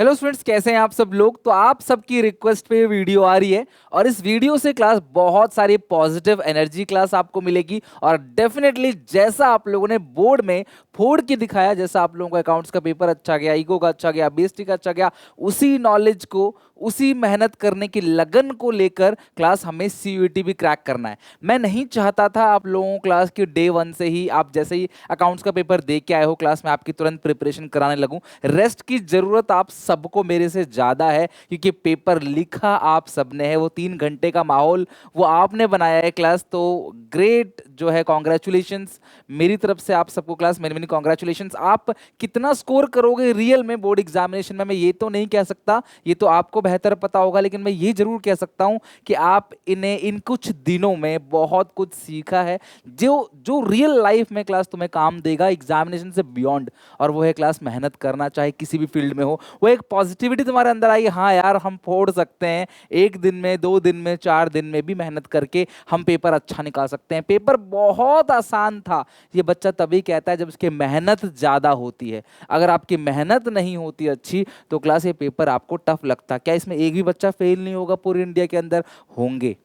Hello students, कैसे हैं आप सब लोग। तो आप सबकी रिक्वेस्ट पे वीडियो आ रही है और इस वीडियो से क्लास बहुत सारी पॉजिटिव एनर्जी क्लास आपको मिलेगी। और डेफिनेटली जैसा आप लोगों ने बोर्ड में फोड़ के दिखाया, जैसा आप लोगों का अकाउंट्स का पेपर अच्छा गया, इको का अच्छा गया, बीएसटी का अच्छा गया, उसी नॉलेज को, उसी मेहनत करने की लगन को लेकर क्लास हमें सीयूईटी भी क्रैक करना है। मैं नहीं चाहता था आप लोगों को क्लास के डे वन से ही, आप जैसे ही अकाउंट्स का पेपर दे के आए हो क्लास में, आपकी तुरंत प्रिपरेशन कराने लगूं। रेस्ट की जरूरत आप सबको मेरे से ज्यादा है, क्योंकि पेपर लिखा आप सबने है, वो 3 घंटे का माहौल वो आपने बनाया है क्लास। तो ग्रेट जो है, कॉन्ग्रेचुलेशंस मेरी तरफ से आप सबको क्लास, मेनी मेनी कॉन्ग्रेचुलेशंस। आप कितना स्कोर करोगे रियल में बोर्ड एग्जामिनेशन में, मैं ये तो नहीं कह सकता, ये तो आपको बेहतर पता होगा, लेकिन मैं ये जरूर कह सकता हूं कि आप इन्हें इन कुछ दिनों में बहुत कुछ सीखा है, जो जो रियल लाइफ में क्लास तुम्हें काम देगा एग्जामिनेशन से बियॉन्ड। और वो है क्लास मेहनत करना, चाहे किसी भी फील्ड में हो। वो एक पॉजिटिविटी तुम्हारे अंदर आई, हाँ यार हम फोड़ सकते हैं, 1 दिन में, 2 दिन में, 4 दिन में भी मेहनत करके हम पेपर अच्छा निकाल सकते हैं। पेपर बहुत आसान था, ये बच्चा तभी कहता है जब उसकी मेहनत ज्यादा होती है। अगर आपकी मेहनत नहीं होती अच्छी तो क्लास ये पेपर आपको टफ लगता। क्या इसमें एक भी बच्चा फेल नहीं होगा पूरे इंडिया के अंदर? होंगे,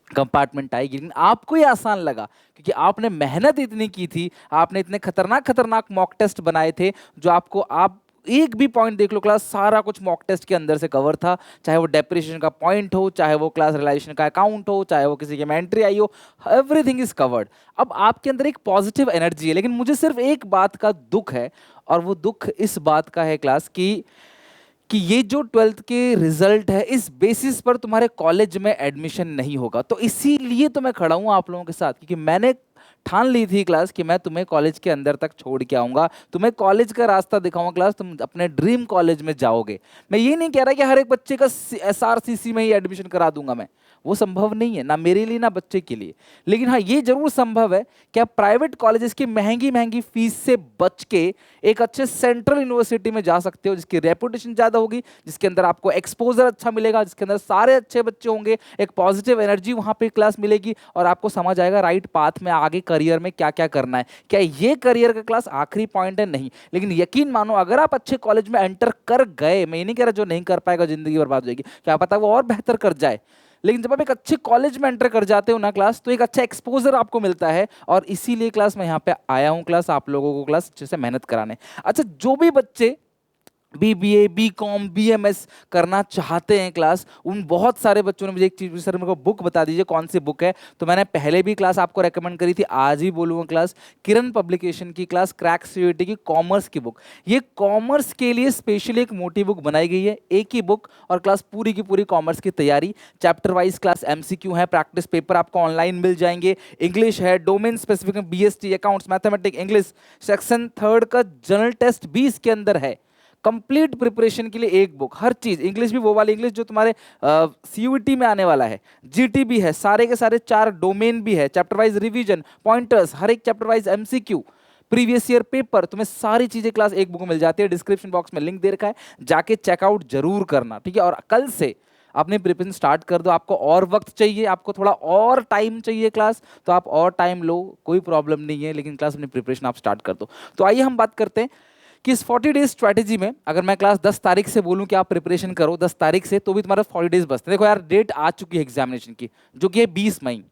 कंपार्टमेंट आएगी, लेकिन आपको ये आसान लगा क्योंकि आपने मेहनत इतनी की थी। आपने इतने खतरनाक खतरनाक मॉक टेस्ट बनाए थे, जो आपको, आप एक भी पॉइंट देख लो क्लास, सारा कुछ मॉक टेस्ट के अंदर से कवर था। चाहे वो डेप्रिसिएशन का पॉइंट हो, चाहे वो क्लास रियलाइजेशन का अकाउंट हो, चाहे वो किसी की में एंट्री आई हो, एवरीथिंग इज कवर्ड। अब आपके अंदर एक पॉजिटिव एनर्जी है, लेकिन मुझे सिर्फ एक बात का दुख है, और वो दुख इस बात का है क्लास कि ये जो 12th के रिजल्ट है, इस बेसिस पर तुम्हारे कॉलेज में एडमिशन नहीं होगा। तो इसीलिए तो मैं खड़ा हूं आप लोगों के साथ, क्योंकि मैंने ठान ली थी क्लास कि मैं तुम्हें कॉलेज के अंदर तक छोड़ के आऊंगा, तुम्हें कॉलेज का रास्ता दिखाऊंगा क्लास, तुम अपने ड्रीम कॉलेज में जाओगे। मैं ये नहीं कह रहा कि हर एक बच्चे का एसआरसीसी में ही एडमिशन करा दूंगा मैं, वो संभव नहीं है, ना मेरे लिए ना बच्चे के लिए। लेकिन हाँ, ये जरूर संभव है कि आप प्राइवेट कॉलेजेस की महंगी महंगी फीस से बच के एक अच्छे सेंट्रल यूनिवर्सिटी में जा सकते हो, जिसकी रेपुटेशन ज्यादा होगी, जिसके अंदर आपको एक्सपोजर अच्छा मिलेगा, जिसके अंदर सारे अच्छे बच्चे होंगे, एक पॉजिटिव एनर्जी वहां पे क्लास मिलेगी, और आपको समझ आएगा राइट पाथ में आगे करियर में क्या क्या करना है। क्या ये करियर का क्लास आखिरी पॉइंट है? नहीं, लेकिन यकीन मानो अगर आप अच्छे कॉलेज में एंटर कर गए, मैं ये नहीं कह रहा जो नहीं कर पाएगा जिंदगी बर्बाद हो जाएगी, क्या पता वो और बेहतर कर जाए, लेकिन जब आप एक अच्छे कॉलेज में एंटर कर जाते हो ना क्लास, तो एक अच्छा एक्सपोजर आपको मिलता है। और इसीलिए क्लास मैं यहाँ पे आया हूँ क्लास, आप लोगों को क्लास अच्छे से मेहनत कराने। अच्छा, जो भी बच्चे बीबीए, बीकॉम, बीएमएस करना चाहते हैं क्लास, उन बहुत सारे बच्चों ने मुझे एक चीज, सर मेरे को बुक बता दीजिए कौन सी बुक है। तो मैंने पहले भी क्लास आपको रेकमेंड करी थी, आज ही बोलूंगा क्लास, किरण पब्लिकेशन की क्लास क्रैक सीयूईटी की कॉमर्स की बुक। ये कॉमर्स के लिए स्पेशली एक मोटी बुक बनाई गई है, एक ही बुक, और क्लास पूरी की पूरी कॉमर्स की तैयारी, चैप्टर वाइज क्लास एमसीक्यू है, प्रैक्टिस पेपर आपको ऑनलाइन मिल जाएंगे, इंग्लिश है, domain specific BST, accounts, mathematics, English, section third का जनरल टेस्ट भी इसके अंदर है। कंप्लीट प्रिपरेशन के लिए एक बुक, हर चीज, इंग्लिश भी वो वाली इंग्लिश जो तुम्हारे सीयूईटी में आने वाला है, जीटी भी है, सारे के सारे 4 डोमेन भी है, चैप्टर वाइज रिवीजन, पॉइंटर्स, हर एक chapter wise MCQ, previous year paper, तुम्हें सारी चीजें क्लास एक बुक में मिल जाती है। डिस्क्रिप्शन बॉक्स में लिंक दे रखा है, जाके चेकआउट जरूर करना, ठीक है। और कल से अपने प्रिपरेशन स्टार्ट कर दो। आपको और वक्त चाहिए, आपको थोड़ा और टाइम चाहिए क्लास, तो आप और टाइम लो, कोई प्रॉब्लम नहीं है, लेकिन क्लास अपनी प्रिपरेशन आप स्टार्ट कर दो। तो आइए हम बात करते हैं कि इस 40 डेज स्ट्रैटेजी में, अगर मैं क्लास 10 तारीख से बोलूं कि आप प्रिपरेशन करो 10 तारीख से, तो भी तुम्हारा 40 डेज बचते हैं। देखो यार, डेट आ चुकी है एग्जामिनेशन की, जो कि है 20 मई,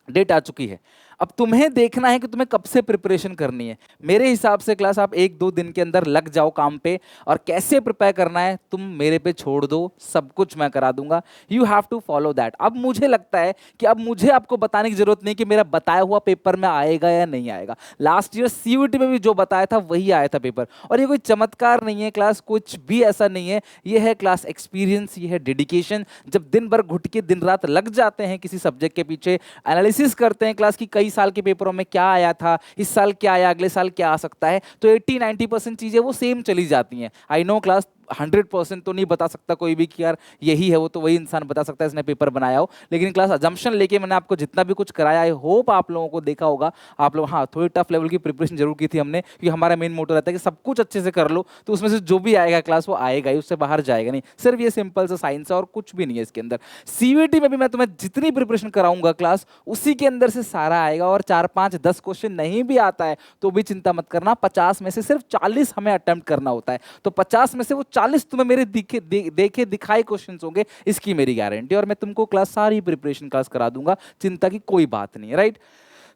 डेट आ चुकी है। अब तुम्हें देखना है कि तुम्हें कब से प्रिपरेशन करनी है। मेरे हिसाब से क्लास आप 1-2 दिन के अंदर लग जाओ काम पे, और कैसे प्रिपेयर करना है तुम मेरे पे छोड़ दो, सब कुछ मैं करा दूंगा। You have to follow that. अब मुझे लगता है कि अब मुझे आपको बताने की जरूरत नहीं कि मेरा बताया हुआ पेपर में आएगा या नहीं आएगा। लास्ट ईयर सीयूईटी में भी जो बताया था वही आया था पेपर, और ये कोई चमत्कार नहीं है क्लास, कुछ भी ऐसा नहीं है। ये है क्लास एक्सपीरियंस, ये है डेडिकेशन। जब दिन भर घुट के दिन रात लग जाते हैं किसी सब्जेक्ट के पीछे, एनालिसिस करते हैं क्लास की कई साल के पेपरों में क्या आया था, इस साल क्या आया, अगले साल क्या आ सकता है, तो 80-90% चीजें वो सेम चली जाती हैं। आई नो क्लास 100% तो नहीं बता सकता कोई भी कि यार यही है, वो तो वही इंसान बता सकता है इसने पेपर बनाया हो, लेकिन क्लास अजम्पशन लेके मैंने आपको जितना भी कुछ कराया, आई होप आप लोगों को देखा होगा। आप लोग, हाँ, थोड़ी टफ लेवल की प्रिपरेशन जरूर की थी हमने, क्योंकि हमारा मेन मोटो रहता है कि सब कुछ अच्छे से कर लो, तो उसमें से जो भी आएगा क्लास वो आएगा ही, उससे बाहर जाएगा नहीं। सिर्फ ये सिंपल सा साइंस है और कुछ भी नहीं है इसके अंदर। सीयूईटी में भी मैं तुम्हें जितनी प्रिपरेशन कराऊंगा क्लास, उसी के अंदर से सारा आएगा, और 4-5-10 क्वेश्चन नहीं भी आता है तो भी चिंता मत करना, 50 में से सिर्फ 40 हमें अटेम्प्ट करना होता है, तो 50 में से वो 40 तुम्हें मेरे देखे दिखाए क्वेश्चंस होंगे, इसकी मेरी गारंटी, और मैं तुमको क्लास सारी प्रिपरेशन क्लास करा दूंगा, चिंता की कोई बात नहीं है, राइट।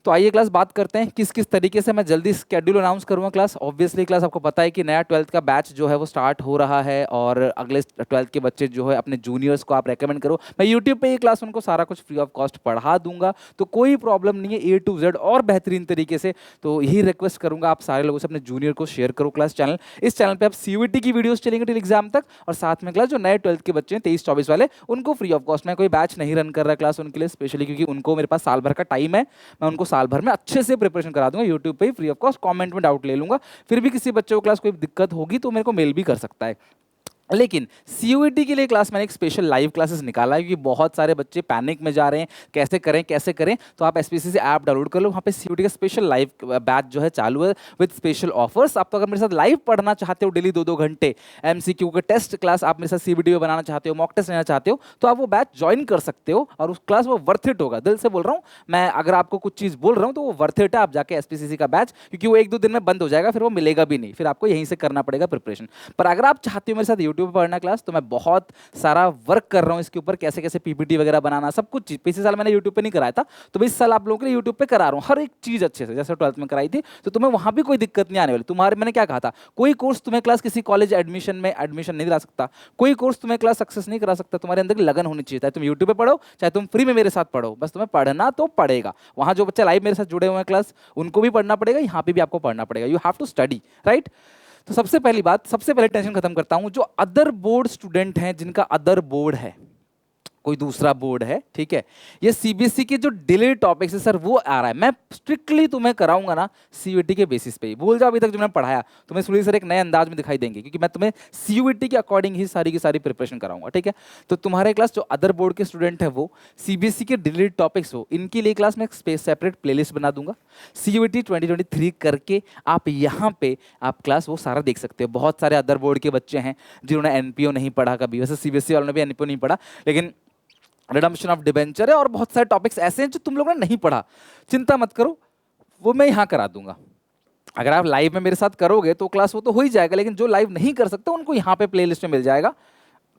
तो आइए क्लास बात करते हैं किस किस तरीके से मैं जल्दी स्केड्यूल अनाउंस करूंगा क्लास। ऑब्वियसली क्लास आपको पता है कि नया 12th का बैच जो है वो स्टार्ट हो रहा है, और अगले 12th के बच्चे जो है अपने जूनियर्स को आप रेकमेंड करो। मैं यूट्यूब पे ये क्लास उनको सारा कुछ फ्री ऑफ कॉस्ट पढ़ा दूंगा, तो कोई प्रॉब्लम नहीं है, A to Z और बेहतरीन तरीके से। तो यही रिक्वेस्ट करूंगा आप सारे लोगों से, अपने जूनियर को शेयर करो क्लास चैनल। इस चैनल पर आप CUET की वीडियोज चलेंगे टिल एग्जाम तक, और साथ में क्लास जो नए 12th के बच्चे हैं 23-24 वाले, उनको फ्री ऑफ कॉस्ट। मैं कोई बैच नहीं रन कर रहा क्लास उनके लिए स्पेशली, क्योंकि उनको मेरे पास साल भर का टाइम है। मैं उनको साल भर में अच्छे से प्रिपरेशन करा दूंगा यूट्यूब पे ही फ्री ऑफ कॉस्ट, कमेंट में डाउट ले लूंगा। फिर भी किसी बच्चे को क्लास कोई दिक्कत होगी तो मेरे को मेल भी कर सकता है। लेकिन CUET के लिए क्लास मैंने एक स्पेशल लाइव क्लासेस निकाला है, क्योंकि बहुत सारे बच्चे पैनिक में जा रहे हैं कैसे करें कैसे करें। तो आप SPSC से ऐप डाउनलोड कर लो, वहाँ पे CUET का स्पेशल लाइव बैच जो है चालू है विद स्पेशल ऑफर्स। आप तो अगर मेरे साथ लाइव पढ़ना चाहते हो डेली 2-2 घंटे, MCQ के टेस्ट क्लास आप मेरे साथ CBT में बनाना चाहते हो, मॉक टेस्ट लेना चाहते हो, तो आप वो बैच ज्वाइन कर सकते हो, और उस क्लास वो वर्थ इट होगा। दिल से बोल रहा हूँ मैं, अगर आपको कुछ चीज़ बोल रहा हूँ तो वो वर्थ इट है। आप जाके SPSC का बैच, क्योंकि वो 1-2 दिन में बंद हो जाएगा, फिर वो मिलेगा भी नहीं, फिर आपको यहीं से करना पड़ेगा प्रिपरेशन। पर अगर आप चाहते हो मेरे साथ यूट्यूब पर पढ़ना क्लास, तो मैं बहुत सारा वर्क कर रहा हूँ इसके ऊपर, कैसे कैसे PPT वगैरह बनाना, सब कुछ। पिछले साल मैंने यूट्यूब पे नहीं कराया था, तो इस साल आप लोगों के लिए यूट्यूब पे करा रहा हूँ हर एक चीज़ अच्छे से, जैसे 12th में कराई थी। तो तुम्हें वहाँ भी कोई दिक्कत नहीं आने वाली। तुम्हारे, मैंने क्या कहा था, कोई कोर्स तुम्हें क्लास किसी कॉलेज एडमिशन में एडमिशन नहीं दिला सकता, कोई कोर्स तुम्हें क्लास सक्सेस नहीं करा सकता। तुम्हारे अंदर की लगन होनी चाहिए, चाहे तुम यूट्यूब पे पढ़ो चाहे तुम फ्री में मेरे साथ पढ़ो, बस तुम्हें पढ़ना तो पड़ेगा। वहाँ जो बच्चे लाइव मेरे साथ जुड़े हुए हैं क्लास, उनको भी पढ़ना पड़ेगा, यहाँ पे भी आपको पढ़ना पड़ेगा। You have to study, right. तो सबसे पहली बात, सबसे पहले टेंशन खत्म करता हूं, जो अदर बोर्ड स्टूडेंट हैं, जिनका अदर बोर्ड है, कोई दूसरा बोर्ड है, ठीक है, ये CBSE के जो डिले टॉपिक्स है सर वो आ रहा है, मैं स्ट्रिक्टली तुम्हें कराऊंगा ना CUET के बेसिस पे ही। भूल जाओ अभी तक जो मैंने पढ़ाया, तुम्हें स्टूडेंट सर एक नए अंदाज में दिखाई देंगे, क्योंकि मैं तुम्हें CUET के अकॉर्डिंग ही सारी की सारी प्रिपरेशन कराऊंगा, ठीक है। तो तुम्हारे क्लास जो अदर बोर्ड के स्टूडेंट है, वो CBSE के डिले टॉपिक्स हो, इनके लिए क्लास में एक सेपरेट प्लेलिस्ट बना दूंगा। CUET 2023 करके आप यहाँ पे आप क्लास वो सारा देख सकते हो। बहुत सारे अदर बोर्ड के बच्चे हैं जिन्होंने NPO नहीं पढ़ा कभी, वैसे CBSE वालों ने भी NPO नहीं पढ़ा, लेकिन रिडम्पशन ऑफ डिबेंचर है और बहुत सारे टॉपिक्स ऐसे हैं जो तुम लोगों ने नहीं पढ़ा। चिंता मत करो, वो मैं यहाँ करा दूंगा। अगर आप लाइव में मेरे साथ करोगे तो क्लास वो तो हो ही जाएगा, लेकिन जो लाइव नहीं कर सकते उनको यहाँ पे प्लेलिस्ट में मिल जाएगा,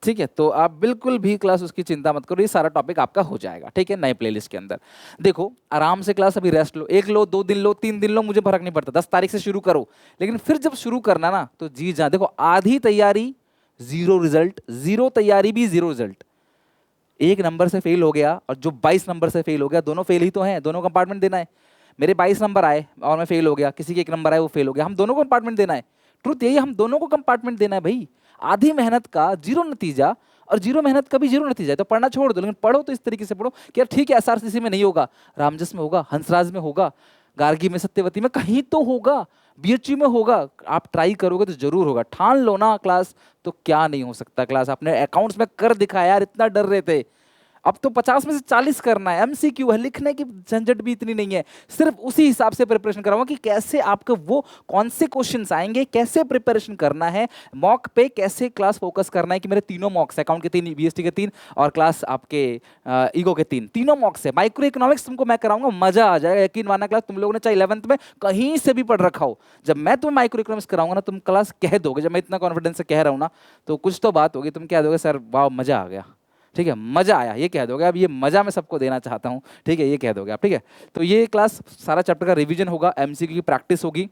ठीक है। तो आप बिल्कुल भी क्लास उसकी चिंता मत करो, ये सारा टॉपिक आपका हो जाएगा, ठीक है, नए प्लेलिस्ट के अंदर। देखो आराम से क्लास अभी रेस्ट लो, 1 लो 2 दिन लो 3 दिन लो, मुझे फर्क नहीं पड़ता, 10 तारीख से शुरू करो। लेकिन फिर जब शुरू करना ना तो जी जान, देखो आधी तैयारी 0 रिजल्ट, 0 तैयारी भी 0 रिजल्ट। 1 नंबर से फेल हो गया और जो 22 नंबर से फेल हो गया, दोनों फेल ही तो हैं, दोनों कंपार्टमेंट देना है। मेरे 22 नंबर आए और मैं फेल हो गया, किसी के 1 नंबर आए वो फेल हो गया, हम दोनों को कंपार्टमेंट देना है। ट्रुथ यही, हम दोनों को कंपार्टमेंट देना है भाई। आधी मेहनत का 0 नतीजा और 0 मेहनत का भी 0 नतीजा है, तो पढ़ना छोड़ दो। लेकिन पढ़ो तो इस तरीके से पढ़ो कि यार ठीक है, SRCC में नहीं होगा, रामजस में होगा, हंसराज में होगा, गार्गी में, सत्यवती में, कहीं तो होगा, BHU में होगा। आप ट्राई करोगे तो जरूर होगा, ठान लो ना क्लास, तो क्या नहीं हो सकता क्लास। आपने अकाउंट्स में कर दिखाया यार, इतना डर रहे थे, अब तो 50 में से 40 करना है। MCQ है, लिखने की झंझट भी इतनी नहीं है, सिर्फ उसी हिसाब से प्रिपरेशन कराऊंगा कि कैसे आपको वो कौन से क्वेश्चंस आएंगे, कैसे प्रिपरेशन करना है, मॉक पे कैसे क्लास फोकस करना है। कि मेरे तीनों मॉक्स, अकाउंट के 3, BST के 3 और क्लास आपके ईगो के 3, तीनों मॉक्स है। माइक्रो इकोनॉमिक्स तुमको मैं कराऊंगा, मजा आ जाएगा, यकीन मानना। क्लास तुम लोगों ने चाहे 11th में कहीं से भी पढ़ रखा हो, जब मैं तुम्हें माइक्रो इकोनॉमिक्स कराऊंगा ना, तुम क्लास कह दोगे, जब मैं इतना कॉन्फिडेंस से कह रहा हूँ ना, तो कुछ तो बात होगी, तुम कह दोगे सर वाह मजा आ गया, ठीक है, मजा आया, ये कह दोगे। अब ये मजा मैं सबको देना चाहता हूँ, ठीक है, ये कह दोगे आप, ठीक है। तो ये क्लास सारा चैप्टर का रिवीजन होगा, MCQ की प्रैक्टिस होगी।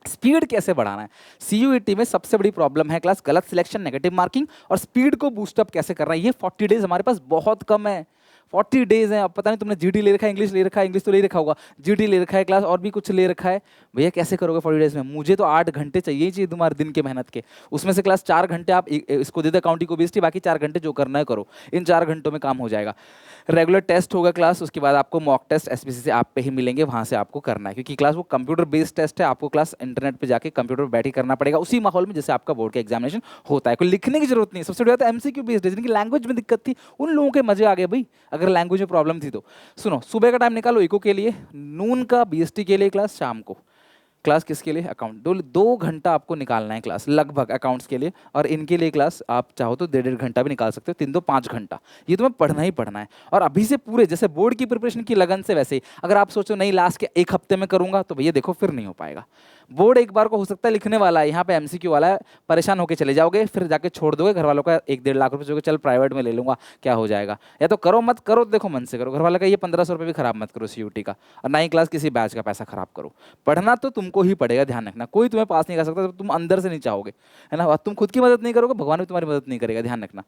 स्पीड कैसे बढ़ाना है, CUET में सबसे बड़ी प्रॉब्लम है क्लास गलत सिलेक्शन, नेगेटिव मार्किंग, और स्पीड को बूस्टअप कैसे करना है। ये 40 डेज हमारे पास बहुत कम है, 40 डेज हैं। अब पता नहीं तुमने GT ले रखा है, इंग्लिश ले रखा है, इंग्लिश तो ले रखा होगा, GT ले रखा है क्लास, और भी कुछ ले रखा है, भैया कैसे करोगे 40 डेज में। मुझे तो 8 घंटे चाहिए ही चाहिए तुम्हारे दिन के मेहनत के, उसमें से क्लास 4 घंटे आप इसको दे दो, अकाउंटिंग को BST, बाकी 4 घंटे जो करना है करो, इन 4 घंटों में काम हो जाएगा। रेगुलर टेस्ट होगा क्लास, उसके बाद आपको मॉक टेस्ट SPSC से आप पे ही मिलेंगे, वहाँ से आपको करना है, क्योंकि क्लास वो कंप्यूटर बेस्ड टेस्ट है। आपको क्लास इंटरनेट पे जाके कंप्यूटर पर बैठ के करना पड़ेगा, उसी माहौल में जैसे आपका बोर्ड का एग्जामिनेशन होता है। कोई लिखने की जरूरत नहीं। सबसे बड़ा MCQ बेस्ड है, जिनकी लैंग्वेज में दिक्कत थी उन लोगों के मजे आ गए भाई। अगर लैंग्वेज में प्रॉब्लम थी तो सुनो, सुबह का टाइम निकालो इको के लिए, नून का BST के लिए क्लास, शाम को क्लास किसके लिए, अकाउंट। 2 घंटा आपको निकालना है क्लास लगभग अकाउंट्स के लिए, और इनके लिए क्लास आप चाहो तो 1.5 घंटा भी निकाल सकते हो, 3-2 5 घंटा, ये तुम्हें पढ़ना ही पढ़ना है। और अभी से पूरे जैसे बोर्ड की प्रिपरेशन की लगन से, वैसे ही अगर आप सोचो नहीं लास्ट के 1 हफ्ते में करूंगा, तो भैया देखो फिर नहीं हो पाएगा। बोर्ड एक बार को हो सकता है लिखने वाला है, यहाँ पे एमसीक्यू वाला है, परेशान होकर चले जाओगे, फिर जाके छोड़ दोगे घर वालों का 1-1.5 लाख रुपए, चल प्राइवेट में ले लूंगा, क्या हो जाएगा। या तो करो मत करो, देखो मन से करो, घर वाला का ये 1500 रुपये भी खराब मत करो सीयूटी का, और ना ही क्लास किसी बैच का पैसा खराब करो। पढ़ना तो तुमको ही पड़ेगा, ध्यान रखना, कोई तुम्हें पास नहीं कर सकता जब तुम अंदर से नहीं चाहोगे, है ना। और तुम खुद की मदद नहीं करोगे, भगवान भी तुम्हारी मदद नहीं करेगा, ध्यान रखना।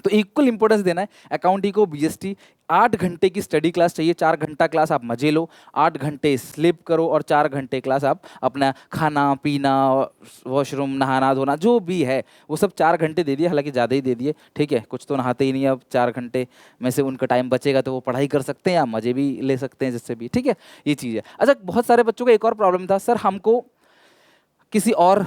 तो इक्वल इंपॉर्टेंस देना है अकाउंट इको बीएसटी। 8 घंटे की स्टडी क्लास चाहिए, 4 घंटा क्लास आप मजे लो, 8 घंटे स्लीप करो, और 4 घंटे क्लास आप अपना खाना पीना, वॉशरूम, नहाना धोना जो भी है वो सब 4 घंटे दे दिए, हालांकि ज़्यादा ही दे दिए, ठीक है, कुछ तो नहाते ही नहीं, अब 4 घंटे में से उनका टाइम बचेगा तो वो पढ़ाई कर सकते हैं या मजे भी ले सकते हैं जिससे भी, ठीक है, ये चीज़ है। अच्छा, बहुत सारे बच्चों का एक और प्रॉब्लम था, सर हमको किसी और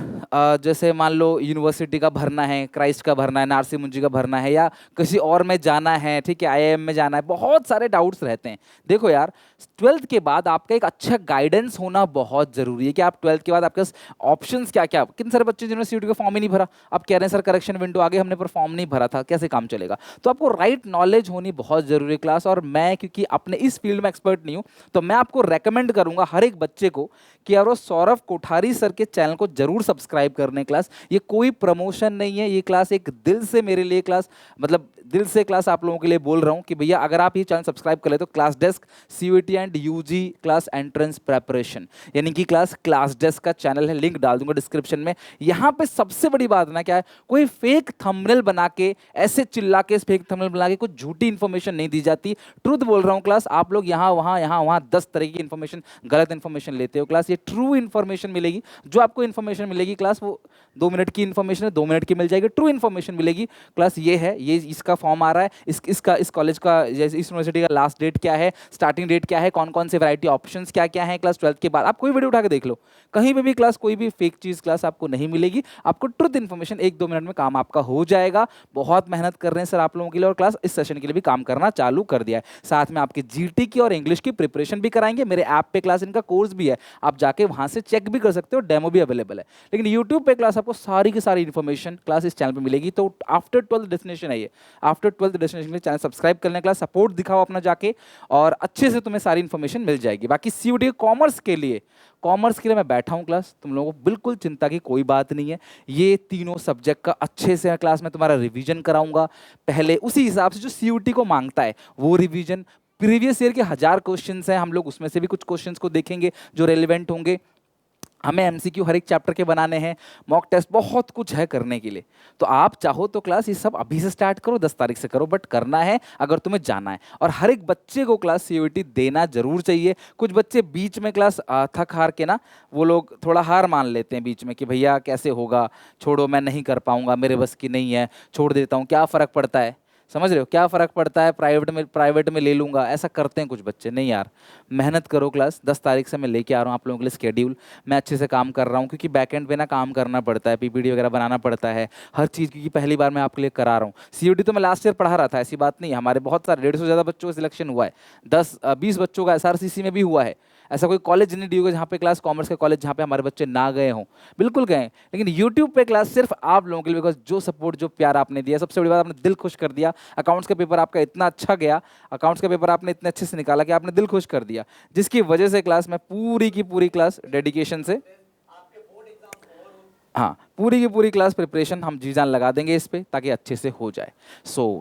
जैसे मान लो यूनिवर्सिटी का भरना है, क्राइस्ट का भरना है, नारसी मुंजी का भरना है, या किसी और में जाना है, ठीक है, आईआईएम में जाना है, बहुत सारे डाउट्स रहते हैं। देखो यार, 12th के बाद आपका एक अच्छा गाइडेंस होना बहुत जरूरी है कि आप 12th के बाद आपके पास ऑप्शंस क्या क्या। किन सारे बच्चे जिन्होंने सीयूटी का फॉर्म ही नहीं भरा, आप कह रहे हैं सर करेक्शन विंडो आगे, हमने पर फॉर्म नहीं भरा था, कैसे काम चलेगा। तो आपको राइट नॉलेज होनी बहुत जरूरी है क्लास। और मैं क्योंकि अपने इस फील्ड में एक्सपर्ट नहीं हूँ, तो मैं आपको रेकमेंड करूंगा हर एक बच्चे को कि यार वो सौरभ कोठारी सर के चैनल को जरूर सब्सक्राइब करने क्लास। ये कोई प्रमोशन नहीं है, ये क्लास एक दिल से मेरे लिए क्लास, मतलब दिल से क्लास आप लोगों के लिए बोल रहा हूँ कि भैया अगर आप ये चैनल सब्सक्राइब कर ले तो class desk CUET and UG class entrance preparation, यानी कि क्लास डेस्क का चैनल है, लिंक डाल दूंगा डिस्क्रिप्शन में। यहाँ पे सबसे बड़ी बात ना क्या है, कोई फेक थंबनेल बना के, ऐसे चिल्ला के फेक थंबनेल बना के कुछ झूठी इंफॉर्मेशन नहीं दी जाती। ट्रूथ बोल रहा हूँ क्लास, आप लोग यहाँ वहाँ 10 तरह की इंफॉर्मेशन, गलत इंफॉर्मेशन लेते हो क्लास। ये ट्रू इंफॉर्मेशन मिलेगी, जो आपको इंफॉर्मेशन मिलेगी क्लास वो 2 मिनट की इंफॉर्मेशन है, 2 मिनट की मिल जाएगी, ट्रू इंफॉर्मेशन मिलेगी क्लास। ये है, ये इसका फॉर्म आ रहा है, इस कॉलेज का, जैसे इस यूनिवर्सिटी का लास्ट डेट क्या है, स्टार्टिंग डेट क्या है, कौन कौन से वैरायटी ऑप्शंस क्या क्या है क्लास 12th के बाद। आप कोई वीडियो उठा के देख लो, कहीं पे भी क्लास कोई भी फेक चीज क्लास आपको नहीं मिलेगी, आपको ट्रुथ इन्फॉर्मेशन 1-2 मिनट में काम आपका हो जाएगा। बहुत मेहनत कर रहे हैं सर आप लोगों के लिए, और क्लास इस सेशन के लिए भी काम करना चालू कर दिया है। साथ में आपकी जीटी की और इंग्लिश की प्रिपरेशन भी कराएंगे, मेरे ऐप पे क्लास इनका कोर्स भी है, आप जाके वहां से चेक भी कर सकते हो, डेमो भी अवेलेबल है। लेकिन यूट्यूब पे क्लास आपको सारी की सारी इन्फॉर्मेशन क्लास इस चैनल पे मिलेगी। तो आफ्टर 12th डेस्टिनेशन है ये, आफ्टर 12th डेस्टिनेशन के चैनल सब्सक्राइब करने क्लास, सपोर्ट दिखाओ अपना जाके, और अच्छे से तुम्हें सारी इन्फॉर्मेशन मिल जाएगी। बाकी सीयूटी कॉमर्स के लिए मैं बैठा हूँ क्लास, तुम लोगों को बिल्कुल चिंता की कोई बात नहीं है। ये तीनों सब्जेक्ट का अच्छे से क्लास में तुम्हारा रिवीजन कराऊंगा, पहले उसी हिसाब से जो सीयूटी को मांगता है वो रिवीजन। प्रीवियस ईयर के 1000 क्वेश्चंस हैं, हम लोग उसमें से भी कुछ क्वेश्चंस को देखेंगे जो रेलिवेंट होंगे। हमें एमसीक्यू हर एक चैप्टर के बनाने हैं, मॉक टेस्ट, बहुत कुछ है करने के लिए। तो आप चाहो तो क्लास ये सब अभी से स्टार्ट करो, 10 तारीख से करो, बट करना है अगर तुम्हें जाना है। और हर एक बच्चे को क्लास सीयूटी देना जरूर चाहिए। कुछ बच्चे बीच में क्लास थक हार के ना, वो लोग थोड़ा हार मान लेते हैं बीच में कि भैया कैसे होगा, छोड़ो मैं नहीं कर पाऊंगा, मेरे बस की नहीं है, छोड़ देता हूँ, क्या फ़र्क पड़ता है। समझ रहे हो, क्या फ़र्क पड़ता है, प्राइवेट में ले लूंगा, ऐसा करते हैं कुछ बच्चे। नहीं यार, मेहनत करो क्लास। 10 तारीख से मैं लेके आ रहा हूँ आप लोगों के लिए स्केड्यूल, मैं अच्छे से काम कर रहा हूँ, क्योंकि बैकएंड पे ना काम करना पड़ता है, पीपीटी वगैरह बनाना पड़ता है, हर चीज़, क्योंकि पहली बार मैं आपके लिए करा रहा हूँ। सीयूटी तो मैं लास्ट ईयर पढ़ा रहा था, ऐसी बात नहीं, हमारे बहुत सारे 150 से ज़्यादा बच्चों का सिलेक्शन हुआ है, 10-20 बच्चों का एसआरसीसी में भी हुआ है। ऐसा कोई कॉलेज नहीं डी होगा जहाँ पे क्लास, कॉमर्स के कॉलेज जहाँ पे हमारे बच्चे ना गए हों, बिल्कुल गए। लेकिन यूट्यूब पे क्लास सिर्फ आप लोगों के लिए, बिकॉज जो सपोर्ट, जो प्यार आपने दिया, सबसे बड़ी बात, आपने दिल खुश कर दिया। अकाउंट्स का पेपर आपका इतना अच्छा गया, अकाउंट्स का पेपर आपने इतने अच्छे से निकाला कि आपने दिल खुश कर दिया, जिसकी वजह से क्लास में पूरी की पूरी क्लास डेडिकेशन से, हाँ, पूरी की पूरी क्लास प्रिपरेशन हम जी जान लगा देंगे इस पे, ताकि अच्छे से हो जाए।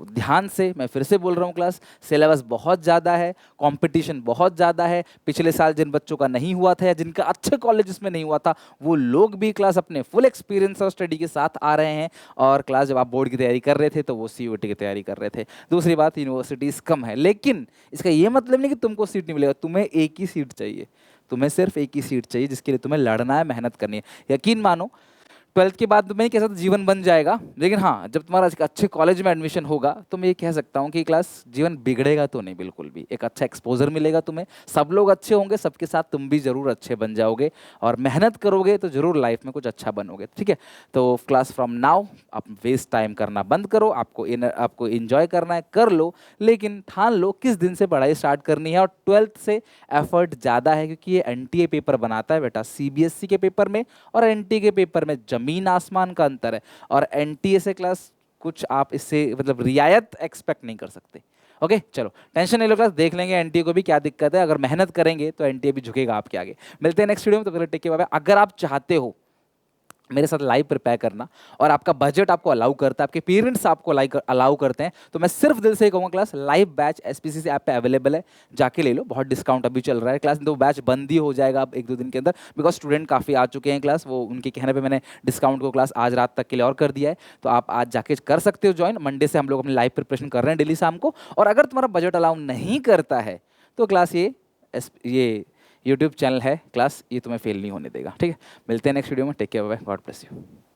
ध्यान से, मैं फिर से बोल रहा हूँ क्लास, सिलेबस बहुत ज़्यादा है, कंपटीशन बहुत ज़्यादा है। पिछले साल जिन बच्चों का नहीं हुआ था या जिनका अच्छे कॉलेजेस में नहीं हुआ था, वो लोग भी क्लास अपने फुल एक्सपीरियंस और स्टडी के साथ आ रहे हैं। और क्लास जब आप बोर्ड की तैयारी कर रहे थे तो वो सीयूटी की तैयारी कर रहे थे। दूसरी बात, यूनिवर्सिटीज़ कम है, लेकिन इसका ये मतलब नहीं कि तुमको सीट नहीं मिलेगा, तुम्हें एक ही सीट चाहिए, तुम्हें सिर्फ एक ही सीट चाहिए, जिसके लिए तुम्हें लड़ना है, मेहनत करनी है। यकीन मानो, 12th के बाद मैं नहीं कह सकता जीवन बन जाएगा, लेकिन हाँ, जब तुम्हारा एक अच्छे कॉलेज में एडमिशन होगा तो मैं ये कह सकता हूँ कि क्लास जीवन बिगड़ेगा तो नहीं, बिल्कुल भी। एक अच्छा एक्सपोजर मिलेगा तुम्हें, सब लोग अच्छे होंगे, सबके साथ तुम भी जरूर अच्छे बन जाओगे, और मेहनत करोगे तो जरूर लाइफ में कुछ अच्छा बनोगे, ठीक है। तो क्लास फ्रॉम नाउ आप वेस्ट टाइम करना बंद करो, आपको इन्जॉय करना है, कर लो, लेकिन ठान लो किस दिन से पढ़ाई स्टार्ट करनी है। और 12th से एफर्ट ज़्यादा है, क्योंकि ये एनटीए पेपर बनाता है बेटा, सीबीएसई के पेपर में और एनटीए के पेपर में जमीन आसमान का अंतर है। और एनटीए से क्लास कुछ आप इससे मतलब रियायत एक्सपेक्ट नहीं कर सकते, ओके चलो टेंशन नहीं लो क्लास, देख लेंगे एनटीए को भी क्या दिक्कत है, अगर मेहनत करेंगे तो एनटीए भी झुकेगा आपके आगे। मिलते हैं नेक्स्ट वीडियो में, तो पहले टेक केयर, बाय बाय। अगर आप चाहते हो मेरे साथ लाइव प्रिपेयर करना और आपका बजट आपको अलाउ करता है, आपके पेरेंट्स आपको अलाउ करते हैं, तो मैं सिर्फ दिल से ही कहूँगा class live batch SPCC app पे अवेलेबल है, जाके ले लो, बहुत डिस्काउंट अभी चल रहा है क्लास, तो बैच बंद ही हो जाएगा अब 1-2 दिन के अंदर, बिकॉज स्टूडेंट काफ़ी आ चुके हैं क्लास, वो उनके कहने पर मैंने डिस्काउंट को क्लास आज रात तक के लिए और कर दिया है, तो आप आज जाके कर सकते हो ज्वाइन। मंडे से हम लोग अपनी लाइव प्रिपरेशन कर रहे हैं डेली शाम को, और अगर तुम्हारा बजट अलाउ नहीं करता है तो क्लास ये यूट्यूब चैनल है क्लास, ये तुम्हें फेल नहीं होने देगा, ठीक है। मिलते हैं नेक्स्ट वीडियो में, take care, bye bye, God bless you.